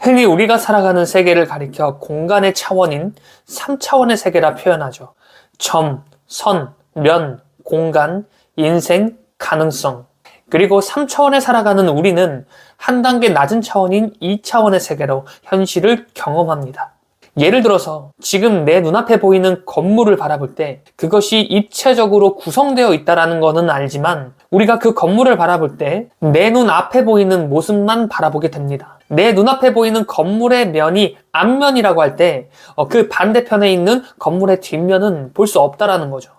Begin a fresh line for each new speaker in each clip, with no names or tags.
흔히 우리가 살아가는 세계를 가리켜 공간의 차원인 3차원의 세계라 표현하죠. 점, 선, 면, 공간, 인생, 가능성. 그리고 3차원에 살아가는 우리는 한 단계 낮은 차원인 2차원의 세계로 현실을 경험합니다. 예를 들어서 지금 내 눈앞에 보이는 건물을 바라볼 때 그것이 입체적으로 구성되어 있다는 것은 알지만 우리가 그 건물을 바라볼 때 내 눈앞에 보이는 모습만 바라보게 됩니다. 내 눈앞에 보이는 건물의 면이 앞면이라고 할 때 그 반대편에 있는 건물의 뒷면은 볼 수 없다라는 거죠.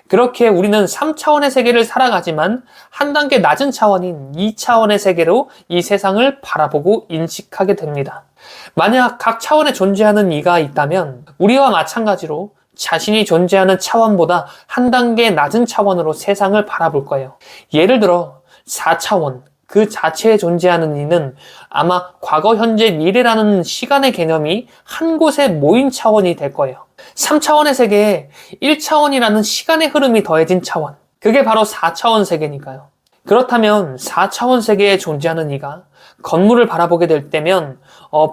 그렇게 우리는 3차원의 세계를 살아가지만 한 단계 낮은 차원인 2차원의 세계로 이 세상을 바라보고 인식하게 됩니다. 만약 각 차원에 존재하는 이가 있다면 우리와 마찬가지로 자신이 존재하는 차원보다 한 단계 낮은 차원으로 세상을 바라볼 거예요. 예를 들어 4차원, 그 자체에 존재하는 이는 아마 과거, 현재, 미래라는 시간의 개념이 한 곳에 모인 차원이 될 거예요. 3차원의 세계에 1차원이라는 시간의 흐름이 더해진 차원. 그게 바로 4차원 세계니까요. 그렇다면 4차원 세계에 존재하는 이가 건물을 바라보게 될 때면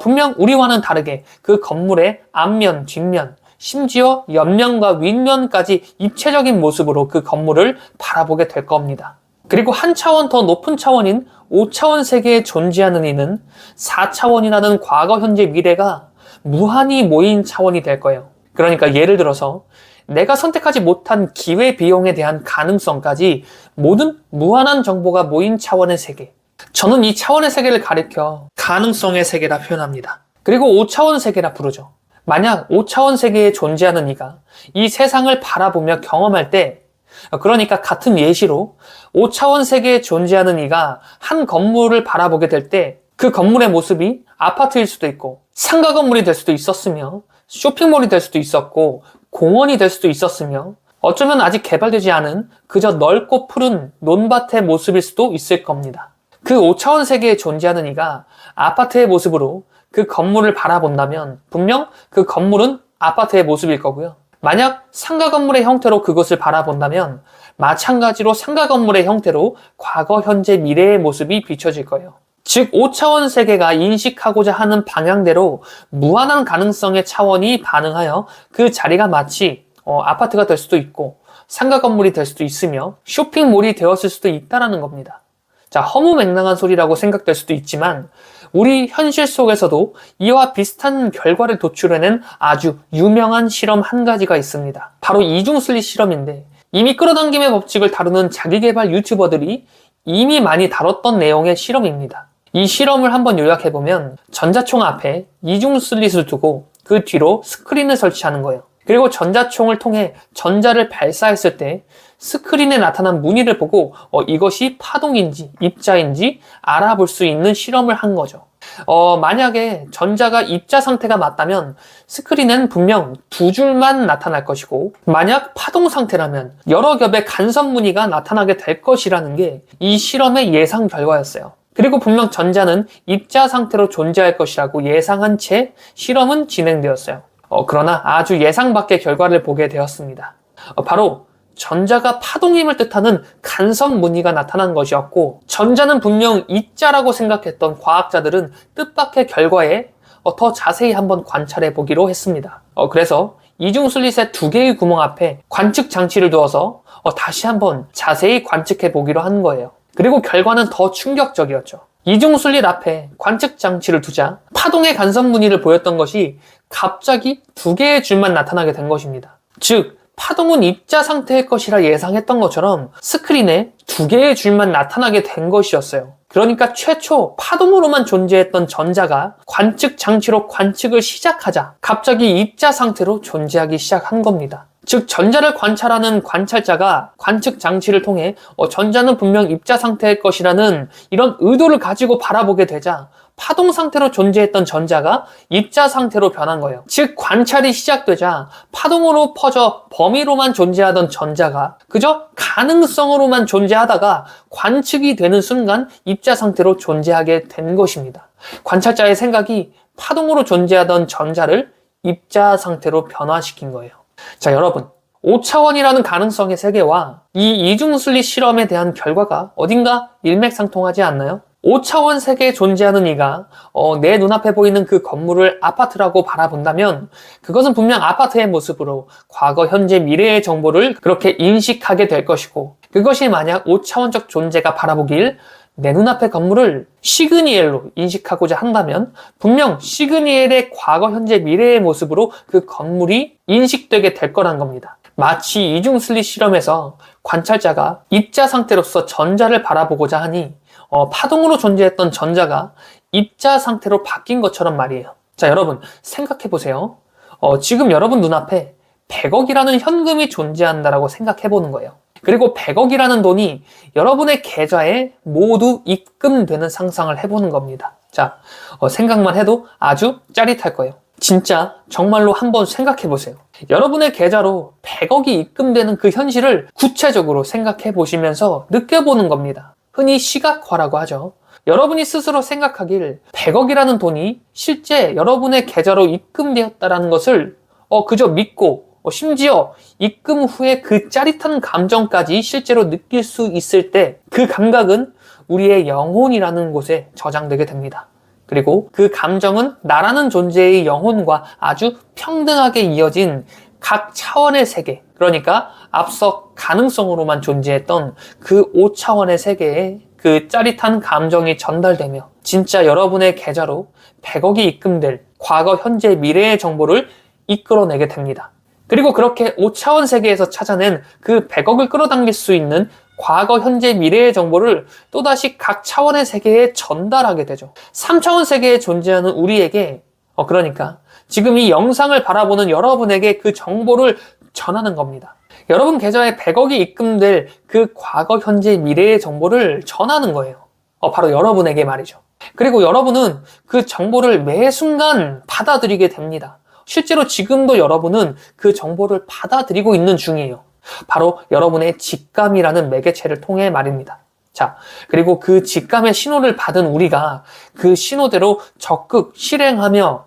분명 우리와는 다르게 그 건물의 앞면, 뒷면, 심지어 옆면과 윗면까지 입체적인 모습으로 그 건물을 바라보게 될 겁니다. 그리고 한 차원 더 높은 차원인 5차원 세계에 존재하는 이는 4차원이라는 과거, 현재, 미래가 무한히 모인 차원이 될 거예요. 그러니까 예를 들어서 내가 선택하지 못한 기회비용에 대한 가능성까지 모든 무한한 정보가 모인 차원의 세계. 저는 이 차원의 세계를 가리켜 가능성의 세계라 표현합니다. 그리고 5차원 세계라 부르죠. 만약 5차원 세계에 존재하는 이가 이 세상을 바라보며 경험할 때, 그러니까 같은 예시로 5차원 세계에 존재하는 이가 한 건물을 바라보게 될 때 그 건물의 모습이 아파트일 수도 있고 상가 건물이 될 수도 있었으며 쇼핑몰이 될 수도 있었고 공원이 될 수도 있었으며 어쩌면 아직 개발되지 않은 그저 넓고 푸른 논밭의 모습일 수도 있을 겁니다. 그 5차원 세계에 존재하는 이가 아파트의 모습으로 그 건물을 바라본다면 분명 그 건물은 아파트의 모습일 거고요. 만약 상가 건물의 형태로 그것을 바라본다면 마찬가지로 상가 건물의 형태로 과거, 현재, 미래의 모습이 비춰질 거예요. 즉 5차원 세계가 인식하고자 하는 방향대로 무한한 가능성의 차원이 반응하여 그 자리가 마치 아파트가 될 수도 있고 상가 건물이 될 수도 있으며 쇼핑몰이 되었을 수도 있다는 겁니다. 자, 허무맹랑한 소리라고 생각될 수도 있지만 우리 현실 속에서도 이와 비슷한 결과를 도출해낸 아주 유명한 실험 한 가지가 있습니다. 바로 이중슬릿 실험인데 이미 끌어당김의 법칙을 다루는 자기계발 유튜버들이 이미 많이 다뤘던 내용의 실험입니다. 이 실험을 한번 요약해보면 전자총 앞에 이중슬릿을 두고 그 뒤로 스크린을 설치하는 거예요. 그리고 전자총을 통해 전자를 발사했을 때 스크린에 나타난 무늬를 보고 이것이 파동인지 입자인지 알아볼 수 있는 실험을 한 거죠. 만약에 전자가 입자 상태가 맞다면 스크린엔 분명 두 줄만 나타날 것이고 만약 파동 상태라면 여러 겹의 간섭 무늬가 나타나게 될 것이라는 게 이 실험의 예상 결과였어요. 그리고 분명 전자는 입자 상태로 존재할 것이라고 예상한 채 실험은 진행되었어요. 그러나 아주 예상 밖의 결과를 보게 되었습니다. 바로 전자가 파동임을 뜻하는 간섭 무늬가 나타난 것이었고 전자는 분명 입자라고 생각했던 과학자들은 뜻밖의 결과에 더 자세히 한번 관찰해 보기로 했습니다. 그래서 이중슬릿의 두 개의 구멍 앞에 관측 장치를 두어서 다시 한번 자세히 관측해 보기로 한 거예요. 그리고 결과는 더 충격적이었죠. 이중슬릿 앞에 관측 장치를 두자 파동의 간섭 무늬를 보였던 것이 갑자기 두 개의 줄만 나타나게 된 것입니다. 즉 파동은 입자 상태의 것이라 예상했던 것처럼 스크린에 두 개의 줄만 나타나게 된 것이었어요. 그러니까 최초 파동으로만 존재했던 전자가 관측 장치로 관측을 시작하자 갑자기 입자 상태로 존재하기 시작한 겁니다. 즉 전자를 관찰하는 관찰자가 관측 장치를 통해 전자는 분명 입자 상태일 것이라는 이런 의도를 가지고 바라보게 되자 파동 상태로 존재했던 전자가 입자 상태로 변한 거예요. 즉 관찰이 시작되자 파동으로 퍼져 범위로만 존재하던 전자가 그저 가능성으로만 존재하다가 관측이 되는 순간 입자 상태로 존재하게 된 것입니다. 관찰자의 생각이 파동으로 존재하던 전자를 입자 상태로 변화시킨 거예요. 자, 여러분 5차원이라는 가능성의 세계와 이 이중슬릿 실험에 대한 결과가 어딘가 일맥상통하지 않나요? 5차원 세계에 존재하는 이가 내 눈앞에 보이는 그 건물을 아파트라고 바라본다면 그것은 분명 아파트의 모습으로 과거, 현재, 미래의 정보를 그렇게 인식하게 될 것이고, 그것이 만약 5차원적 존재가 바라보길 내 눈앞의 건물을 시그니엘로 인식하고자 한다면 분명 시그니엘의 과거, 현재, 미래의 모습으로 그 건물이 인식되게 될 거란 겁니다. 마치 이중슬릿 실험에서 관찰자가 입자 상태로서 전자를 바라보고자 하니 파동으로 존재했던 전자가 입자 상태로 바뀐 것처럼 말이에요. 자, 여러분 생각해 보세요. 지금 여러분 눈앞에 100억이라는 현금이 존재한다라고 생각해 보는 거예요. 그리고 100억이라는 돈이 여러분의 계좌에 모두 입금되는 상상을 해보는 겁니다. 자, 생각만 해도 아주 짜릿할 거예요. 진짜 정말로 한번 생각해 보세요. 여러분의 계좌로 100억이 입금되는 그 현실을 구체적으로 생각해 보시면서 느껴보는 겁니다. 흔히 시각화라고 하죠. 여러분이 스스로 생각하길 100억이라는 돈이 실제 여러분의 계좌로 입금되었다는 것을 그저 믿고 심지어 입금 후에 그 짜릿한 감정까지 실제로 느낄 수 있을 때 그 감각은 우리의 영혼이라는 곳에 저장되게 됩니다. 그리고 그 감정은 나라는 존재의 영혼과 아주 평등하게 이어진 각 차원의 세계, 그러니까 앞서 가능성으로만 존재했던 그 5차원의 세계에 그 짜릿한 감정이 전달되며 진짜 여러분의 계좌로 100억이 입금될 과거, 현재, 미래의 정보를 이끌어내게 됩니다. 그리고 그렇게 5차원 세계에서 찾아낸 그 100억을 끌어당길 수 있는 과거, 현재, 미래의 정보를 또다시 각 차원의 세계에 전달하게 되죠. 3차원 세계에 존재하는 우리에게, 그러니까 지금 이 영상을 바라보는 여러분에게 그 정보를 전하는 겁니다. 여러분 계좌에 100억이 입금될 그 과거, 현재, 미래의 정보를 전하는 거예요. 바로 여러분에게 말이죠. 그리고 여러분은 그 정보를 매 순간 받아들이게 됩니다. 실제로 지금도 여러분은 그 정보를 받아들이고 있는 중이에요. 바로 여러분의 직감이라는 매개체를 통해 말입니다. 자, 그리고 그 직감의 신호를 받은 우리가 그 신호대로 적극 실행하며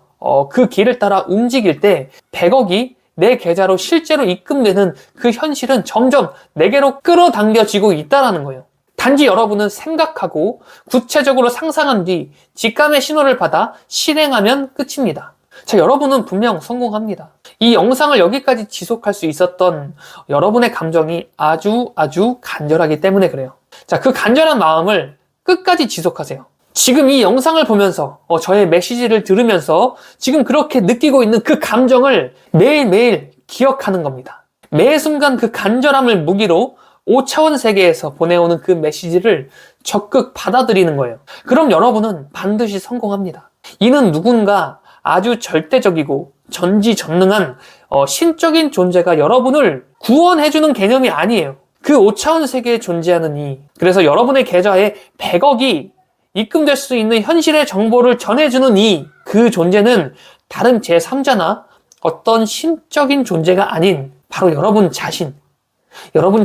그 길을 따라 움직일 때 100억이 내 계좌로 실제로 입금되는 그 현실은 점점 내게로 끌어당겨지고 있다는 거예요. 단지 여러분은 생각하고 구체적으로 상상한 뒤 직감의 신호를 받아 실행하면 끝입니다. 자, 여러분은 분명 성공합니다. 이 영상을 여기까지 지속할 수 있었던 여러분의 감정이 아주 간절하기 때문에 그래요. 자, 그 간절한 마음을 끝까지 지속하세요. 지금 이 영상을 보면서 저의 메시지를 들으면서 지금 그렇게 느끼고 있는 그 감정을 매일매일 기억하는 겁니다. 매 순간 그 간절함을 무기로 5차원 세계에서 보내오는 그 메시지를 적극 받아들이는 거예요. 그럼 여러분은 반드시 성공합니다. 이는 누군가 아주 절대적이고 전지전능한 신적인 존재가 여러분을 구원해주는 개념이 아니에요. 그 5차원 세계에 존재하는 그래서 여러분의 계좌에 100억이 입금될 수 있는 현실의 정보를 전해주는 그 존재는 다른 제3자나 어떤 신적인 존재가 아닌 바로 여러분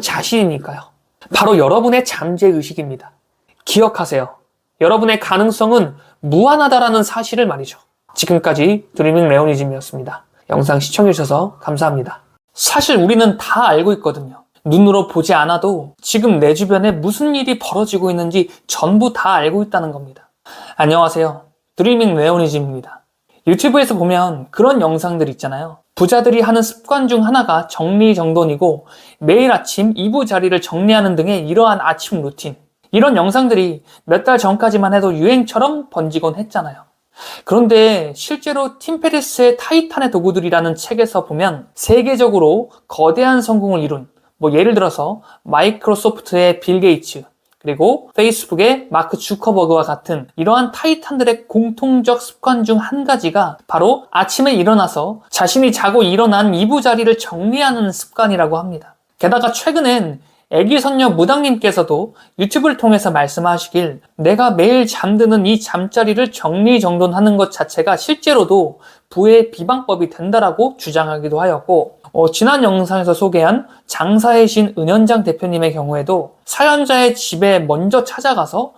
자신이니까요. 바로 여러분의 잠재의식입니다. 기억하세요. 여러분의 가능성은 무한하다라는 사실을 말이죠. 지금까지 드리밍 레오니즘이었습니다. 영상 시청해주셔서 감사합니다. 사실 우리는 다 알고 있거든요. 눈으로 보지 않아도 지금 내 주변에 무슨 일이 벌어지고 있는지 전부 다 알고 있다는 겁니다. 안녕하세요. 드리밍 레오니즘입니다. 유튜브에서 보면 그런 영상들 있잖아요. 부자들이 하는 습관 중 하나가 정리정돈이고 매일 아침 이부자리를 정리하는 등의 이러한 아침 루틴. 이런 영상들이 몇 달 전까지만 해도 유행처럼 번지곤 했잖아요. 그런데 실제로 팀 페리스의 타이탄의 도구들이라는 책에서 보면 세계적으로 거대한 성공을 이룬 예를 들어서 마이크로소프트의 빌 게이츠, 그리고 페이스북의 마크 주커버그와 같은 이러한 타이탄들의 공통적 습관 중 한 가지가 바로 아침에 일어나서 자신이 자고 일어난 이부자리를 정리하는 습관이라고 합니다. 게다가 최근엔 애기선녀 무당님께서도 유튜브를 통해서 말씀하시길 내가 매일 잠드는 이 잠자리를 정리정돈하는 것 자체가 실제로도 부의 비방법이 된다라고 주장하기도 하였고, 지난 영상에서 소개한 장사의 신 은현장 대표님의 경우에도 사연자의 집에 먼저 찾아가서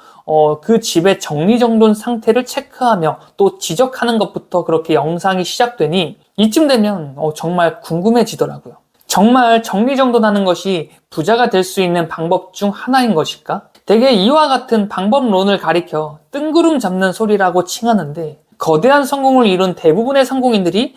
그 집의 정리정돈 상태를 체크하며 또 지적하는 것부터 그렇게 영상이 시작되니 이쯤 되면 정말 궁금해지더라고요. 정말 정리정돈하는 것이 부자가 될 수 있는 방법 중 하나인 것일까? 대개 이와 같은 방법론을 가리켜 뜬구름 잡는 소리라고 칭하는데, 거대한 성공을 이룬 대부분의 성공인들이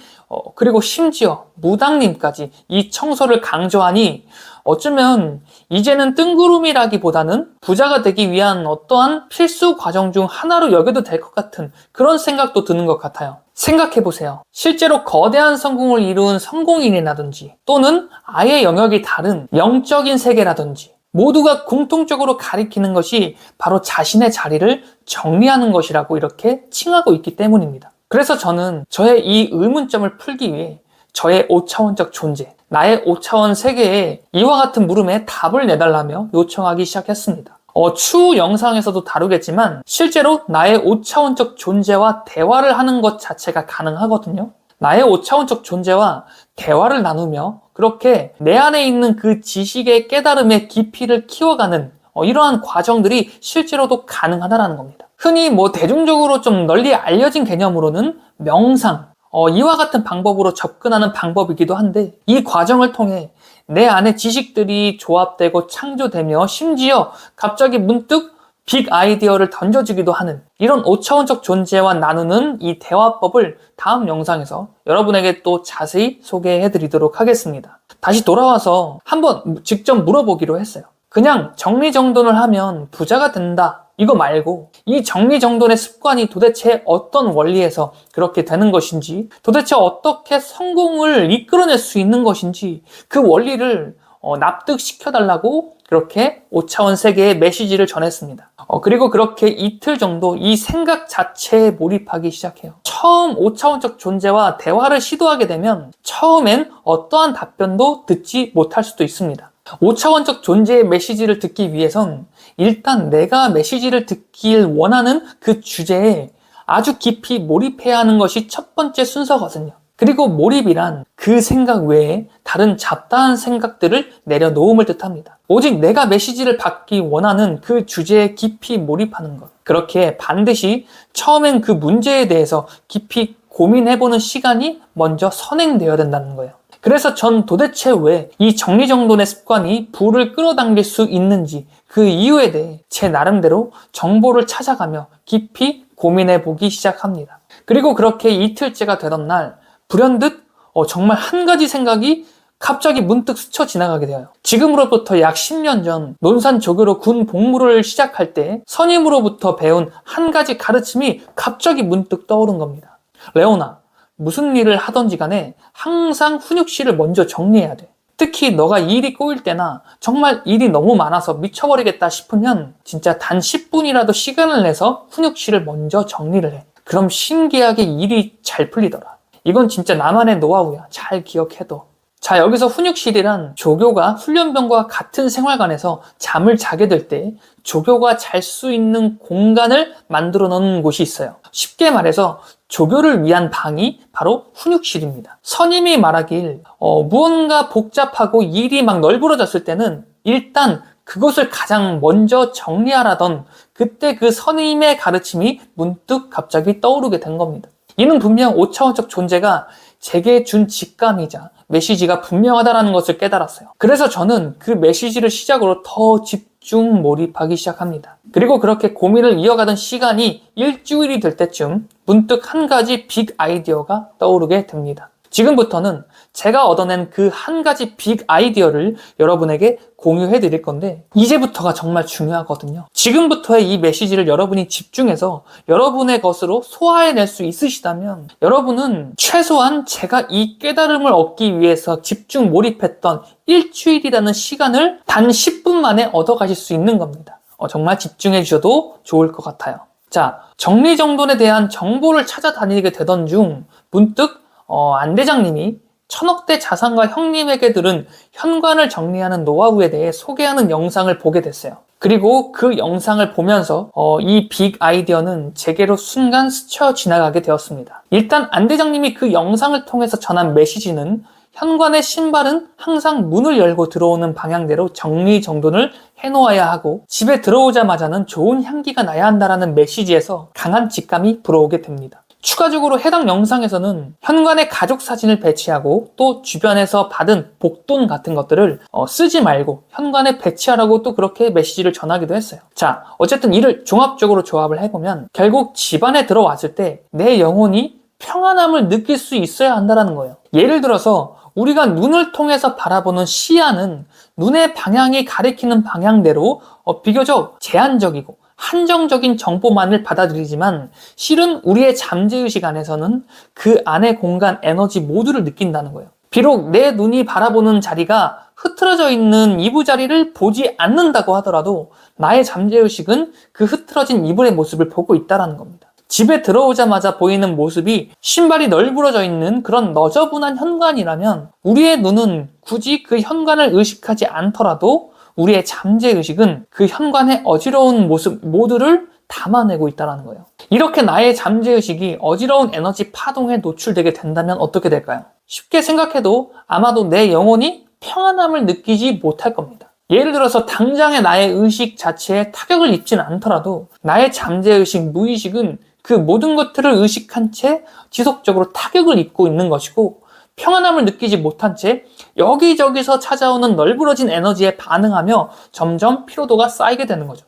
그리고 심지어 무당님까지 이 청소를 강조하니 어쩌면 이제는 뜬구름이라기보다는 부자가 되기 위한 어떠한 필수 과정 중 하나로 여겨도 될 것 같은 그런 생각도 드는 것 같아요. 생각해보세요. 실제로 거대한 성공을 이룬 성공인이라든지 또는 아예 영역이 다른 영적인 세계라든지 모두가 공통적으로 가리키는 것이 바로 자신의 자리를 정리하는 것이라고 이렇게 칭하고 있기 때문입니다. 그래서 저는 저의 이 의문점을 풀기 위해 저의 5차원적 존재, 나의 5차원 세계에 이와 같은 물음에 답을 내달라며 요청하기 시작했습니다. 추후 영상에서도 다루겠지만 실제로 나의 5차원적 존재와 대화를 하는 것 자체가 가능하거든요. 나의 5차원적 존재와 대화를 나누며 그렇게 내 안에 있는 그 지식의 깨달음의 깊이를 키워가는 이러한 과정들이 실제로도 가능하다는 겁니다. 흔히 대중적으로 좀 널리 알려진 개념으로는 명상, 이와 같은 방법으로 접근하는 방법이기도 한데, 이 과정을 통해 내 안에 지식들이 조합되고 창조되며 심지어 갑자기 문득 빅 아이디어를 던져주기도 하는 이런 5차원적 존재와 나누는 이 대화법을 다음 영상에서 여러분에게 또 자세히 소개해 드리도록 하겠습니다. 다시 돌아와서 한번 직접 물어보기로 했어요. 그냥 정리정돈을 하면 부자가 된다, 이거 말고 이 정리정돈의 습관이 도대체 어떤 원리에서 그렇게 되는 것인지, 도대체 어떻게 성공을 이끌어낼 수 있는 것인지 그 원리를 납득시켜달라고 그렇게 5차원 세계의 메시지를 전했습니다. 그리고 그렇게 이틀 정도 이 생각 자체에 몰입하기 시작해요. 처음 5차원적 존재와 대화를 시도하게 되면 처음엔 어떠한 답변도 듣지 못할 수도 있습니다. 5차원적 존재의 메시지를 듣기 위해선 일단 내가 메시지를 듣길 원하는 그 주제에 아주 깊이 몰입해야 하는 것이 첫 번째 순서거든요. 그리고 몰입이란 그 생각 외에 다른 잡다한 생각들을 내려놓음을 뜻합니다. 오직 내가 메시지를 받기 원하는 그 주제에 깊이 몰입하는 것. 그렇게 반드시 처음엔 그 문제에 대해서 깊이 고민해보는 시간이 먼저 선행되어야 된다는 거예요. 그래서 전 도대체 왜 이 정리정돈의 습관이 부를 끌어당길 수 있는지 그 이유에 대해 제 나름대로 정보를 찾아가며 깊이 고민해보기 시작합니다. 그리고 그렇게 이틀째가 되던 날 불현듯 정말 한 가지 생각이 갑자기 문득 스쳐 지나가게 되어요. 지금으로부터 약 10년 전 논산조교로 군 복무를 시작할 때 선임으로부터 배운 한 가지 가르침이 갑자기 문득 떠오른 겁니다. 레오나, 무슨 일을 하던지 간에 항상 훈육실을 먼저 정리해야 돼. 특히 너가 일이 꼬일 때나 정말 일이 너무 많아서 미쳐버리겠다 싶으면 진짜 단 10분이라도 시간을 내서 훈육실을 먼저 정리를 해. 그럼 신기하게 일이 잘 풀리더라. 이건 진짜 나만의 노하우야. 잘 기억해둬. 자, 여기서 훈육실이란 조교가 훈련병과 같은 생활관에서 잠을 자게 될 때 조교가 잘 수 있는 공간을 만들어 놓은 곳이 있어요. 쉽게 말해서 조교를 위한 방이 바로 훈육실입니다. 선임이 말하길 무언가 복잡하고 일이 막 널브러졌을 때는 일단 그것을 가장 먼저 정리하라던 그때 그 선임의 가르침이 문득 갑자기 떠오르게 된 겁니다. 이는 분명 5차원적 존재가 제게 준 직감이자 메시지가 분명하다는 것을 깨달았어요. 그래서 저는 그 메시지를 시작으로 더 집중 몰입하기 시작합니다. 그리고 그렇게 고민을 이어가던 시간이 일주일이 될 때쯤 문득 한 가지 빅 아이디어가 떠오르게 됩니다. 지금부터는 제가 얻어낸 그 한 가지 빅 아이디어를 여러분에게 공유해 드릴 건데 이제부터가 정말 중요하거든요. 지금부터의 이 메시지를 여러분이 집중해서 여러분의 것으로 소화해낼 수 있으시다면 여러분은 최소한 제가 이 깨달음을 얻기 위해서 집중 몰입했던 일주일이라는 시간을 단 10분 만에 얻어가실 수 있는 겁니다. 정말 집중해 주셔도 좋을 것 같아요. 자, 정리정돈에 대한 정보를 찾아다니게 되던 중 문득 안 대장님이 1000억대 자산가 형님에게 들은 현관을 정리하는 노하우에 대해 소개하는 영상을 보게 됐어요. 그리고 그 영상을 보면서 이 빅 아이디어는 제게로 순간 스쳐 지나가게 되었습니다. 일단 안 대장님이 그 영상을 통해서 전한 메시지는 현관의 신발은 항상 문을 열고 들어오는 방향대로 정리정돈을 해놓아야 하고 집에 들어오자마자는 좋은 향기가 나야 한다는 메시지에서 강한 직감이 불어오게 됩니다. 추가적으로 해당 영상에서는 현관에 가족 사진을 배치하고 또 주변에서 받은 복돈 같은 것들을 쓰지 말고 현관에 배치하라고 또 그렇게 메시지를 전하기도 했어요. 자, 어쨌든 이를 종합적으로 조합을 해보면 결국 집안에 들어왔을 때 내 영혼이 평안함을 느낄 수 있어야 한다는 거예요. 예를 들어서 우리가 눈을 통해서 바라보는 시야는 눈의 방향이 가리키는 방향대로 비교적 제한적이고 한정적인 정보만을 받아들이지만 실은 우리의 잠재의식 안에서는 그 안의 공간, 에너지 모두를 느낀다는 거예요. 비록 내 눈이 바라보는 자리가 흐트러져 있는 이부자리를 보지 않는다고 하더라도 나의 잠재의식은 그 흐트러진 이불의 모습을 보고 있다는 겁니다. 집에 들어오자마자 보이는 모습이 신발이 널브러져 있는 그런 너저분한 현관이라면 우리의 눈은 굳이 그 현관을 의식하지 않더라도 우리의 잠재의식은 그 현관의 어지러운 모습 모두를 담아내고 있다는 거예요. 이렇게 나의 잠재의식이 어지러운 에너지 파동에 노출되게 된다면 어떻게 될까요? 쉽게 생각해도 아마도 내 영혼이 평안함을 느끼지 못할 겁니다. 예를 들어서 당장의 나의 의식 자체에 타격을 입지는 않더라도 나의 잠재의식, 무의식은 그 모든 것들을 의식한 채 지속적으로 타격을 입고 있는 것이고 평안함을 느끼지 못한 채 여기저기서 찾아오는 널브러진 에너지에 반응하며 점점 피로도가 쌓이게 되는 거죠.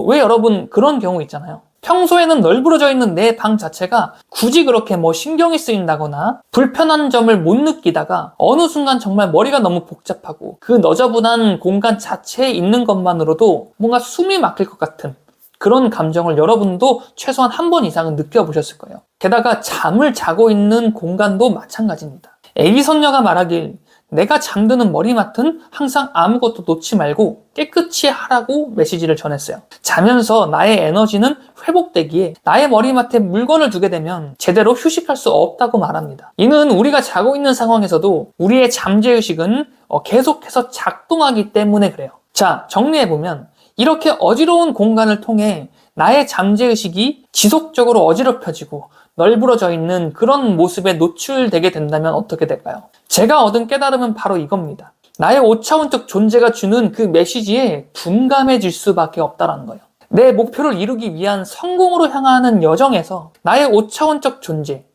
왜 여러분 그런 경우 있잖아요. 평소에는 널브러져 있는 내 방 자체가 굳이 그렇게 신경이 쓰인다거나 불편한 점을 못 느끼다가 어느 순간 정말 머리가 너무 복잡하고 그 너저분한 공간 자체에 있는 것만으로도 뭔가 숨이 막힐 것 같은 그런 감정을 여러분도 최소한 한 번 이상은 느껴보셨을 거예요. 게다가 잠을 자고 있는 공간도 마찬가지입니다. 애기선녀가 말하길 내가 잠드는 머리맡은 항상 아무것도 놓지 말고 깨끗이 하라고 메시지를 전했어요. 자면서 나의 에너지는 회복되기에 나의 머리맡에 물건을 두게 되면 제대로 휴식할 수 없다고 말합니다. 이는 우리가 자고 있는 상황에서도 우리의 잠재의식은 계속해서 작동하기 때문에 그래요. 자, 정리해보면 이렇게 어지러운 공간을 통해 나의 잠재의식이 지속적으로 어지럽혀지고 널브러져 있는 그런 모습에 노출되게 된다면 어떻게 될까요? 제가 얻은 깨달음은 바로 이겁니다. 나의 5차원적 존재가 주는 그 메시지에 둔감해질 수밖에 없다는 거예요. 내 목표를 이루기 위한 성공으로 향하는 여정에서 나의 5차원적 존재,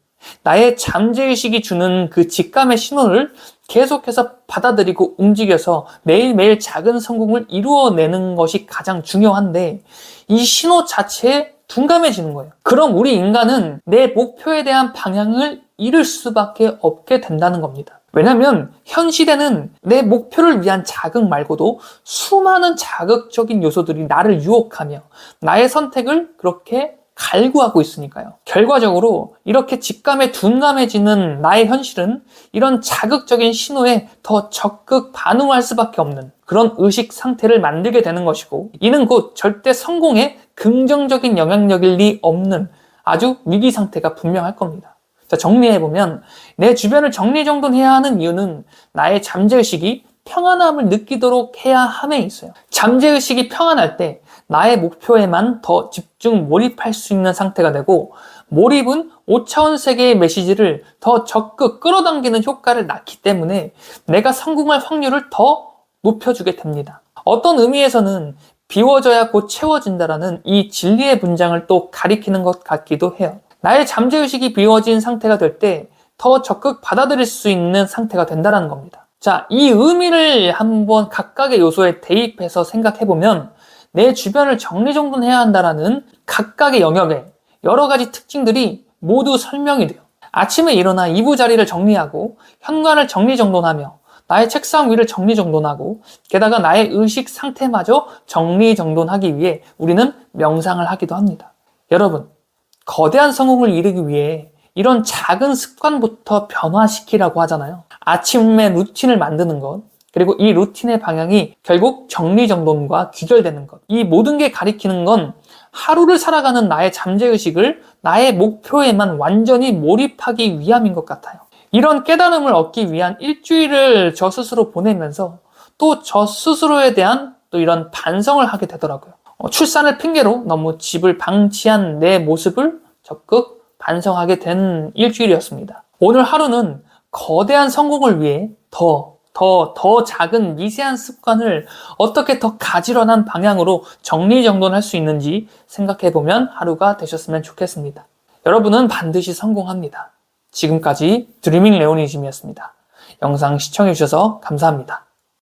나의 잠재의식이 주는 그 직감의 신호를 계속해서 받아들이고 움직여서 매일매일 작은 성공을 이루어내는 것이 가장 중요한데 이 신호 자체에 둔감해지는 거예요. 그럼 우리 인간은 내 목표에 대한 방향을 잃을 수밖에 없게 된다는 겁니다. 왜냐하면 현 시대는 내 목표를 위한 자극 말고도 수많은 자극적인 요소들이 나를 유혹하며 나의 선택을 그렇게 갈구하고 있으니까요. 결과적으로 이렇게 직감에 둔감해지는 나의 현실은 이런 자극적인 신호에 더 적극 반응할 수밖에 없는 그런 의식 상태를 만들게 되는 것이고 이는 곧 절대 성공에 긍정적인 영향력일 리 없는 아주 위기 상태가 분명할 겁니다. 자, 정리해보면 내 주변을 정리정돈해야 하는 이유는 나의 잠재의식이 평안함을 느끼도록 해야 함에 있어요. 잠재의식이 평안할 때 나의 목표에만 더 집중 몰입할 수 있는 상태가 되고 몰입은 5차원 세계의 메시지를 더 적극 끌어당기는 효과를 낳기 때문에 내가 성공할 확률을 더 높여주게 됩니다. 어떤 의미에서는 비워져야 곧 채워진다라는 이 진리의 문장을 또 가리키는 것 같기도 해요. 나의 잠재의식이 비워진 상태가 될 때 더 적극 받아들일 수 있는 상태가 된다는 겁니다. 자, 이 의미를 한번 각각의 요소에 대입해서 생각해보면 내 주변을 정리정돈해야 한다라는 각각의 영역에 여러 가지 특징들이 모두 설명이 돼요. 아침에 일어나 이부자리를 정리하고 현관을 정리정돈하며 나의 책상 위를 정리정돈하고 게다가 나의 의식 상태마저 정리정돈하기 위해 우리는 명상을 하기도 합니다. 여러분, 거대한 성공을 이루기 위해 이런 작은 습관부터 변화시키라고 하잖아요. 아침에 루틴을 만드는 것, 그리고 이 루틴의 방향이 결국 정리정돈과 귀결되는 것. 이 모든 게 가리키는 건 하루를 살아가는 나의 잠재의식을 나의 목표에만 완전히 몰입하기 위함인 것 같아요. 이런 깨달음을 얻기 위한 일주일을 저 스스로 보내면서 또 저 스스로에 대한 또 이런 반성을 하게 되더라고요. 출산을 핑계로 너무 집을 방치한 내 모습을 적극 반성하게 된 일주일이었습니다. 오늘 하루는 거대한 성공을 위해 더 작은 미세한 습관을 어떻게 더 가지런한 방향으로 정리정돈할 수 있는지 생각해보면 하루가 되셨으면 좋겠습니다. 여러분은 반드시 성공합니다. 지금까지 드리밍 레오니즘이었습니다. 영상 시청해주셔서 감사합니다.